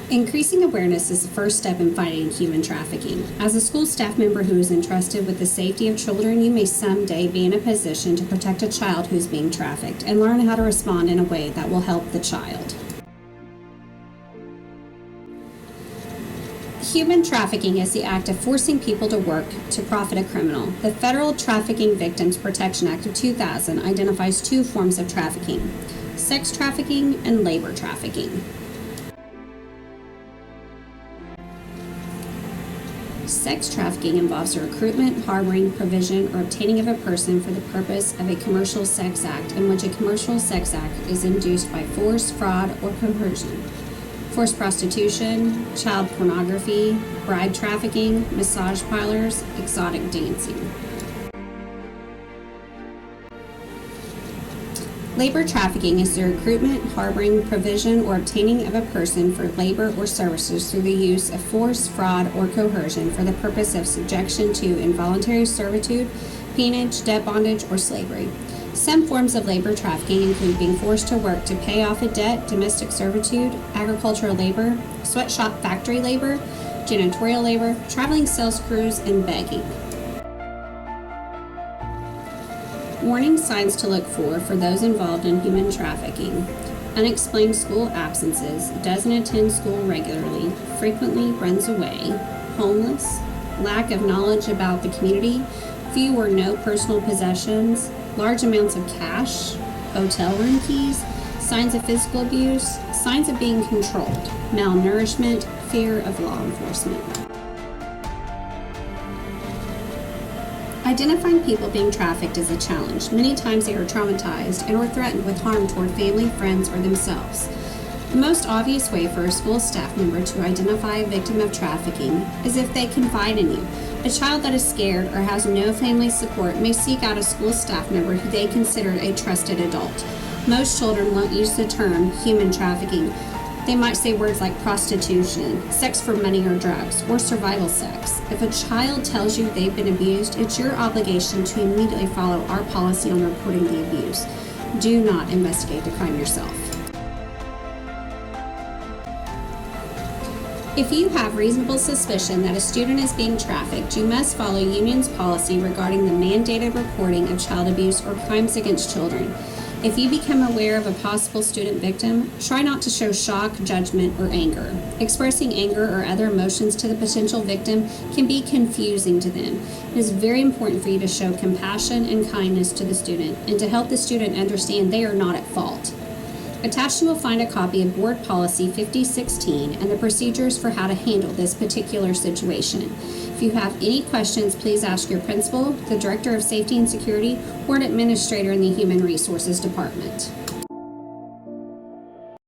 Increasing awareness is the first step in fighting human trafficking. As a school staff member who is entrusted with the safety of children, you may someday be in a position to protect a child who is being trafficked and learn how to respond in a way that will help the child. Human trafficking is the act of forcing people to work to profit a criminal. The Federal Trafficking Victims Protection Act of 2000 identifies two forms of trafficking: sex trafficking and labor trafficking. Sex trafficking involves the recruitment, harboring, provision, or obtaining of a person for the purpose of a commercial sex act in which a commercial sex act is induced by force, fraud, or coercion. Forced prostitution, child pornography, bride trafficking, massage parlors, exotic dancing. Labor trafficking is the recruitment, harboring, provision, or obtaining of a person for labor or services through the use of force, fraud, or coercion for the purpose of subjection to involuntary servitude, peonage, debt bondage, or slavery. Some forms of labor trafficking include being forced to work to pay off a debt, domestic servitude, agricultural labor, sweatshop factory labor, janitorial labor, traveling sales crews, and begging. Warning signs to look for those involved in human trafficking: unexplained school absences, doesn't attend school regularly, frequently runs away, homeless, lack of knowledge about the community, few or no personal possessions, large amounts of cash, hotel room keys, signs of physical abuse, signs of being controlled, malnourishment, fear of law enforcement. Identifying people being trafficked is a challenge. Many times they are traumatized and or threatened with harm toward family, friends, or themselves. The most obvious way for a school staff member to identify a victim of trafficking is if they confide in you. A child that is scared or has no family support may seek out a school staff member who they consider a trusted adult. Most children won't use the term human trafficking. They might say words like prostitution, sex for money or drugs, or survival sex. If a child tells you they've been abused, it's your obligation to immediately follow our policy on reporting the abuse. Do not investigate the crime yourself. If you have reasonable suspicion that a student is being trafficked, you must follow Union's policy regarding the mandated reporting of child abuse or crimes against children. If you become aware of a possible student victim, try not to show shock, judgment, or anger. Expressing anger or other emotions to the potential victim can be confusing to them. It is very important for you to show compassion and kindness to the student and to help the student understand they are not at fault. Attached, you will find a copy of Board Policy 5016 and the procedures for how to handle this particular situation. If you have any questions, please ask your principal, the Director of Safety and Security, or an administrator in the Human Resources Department.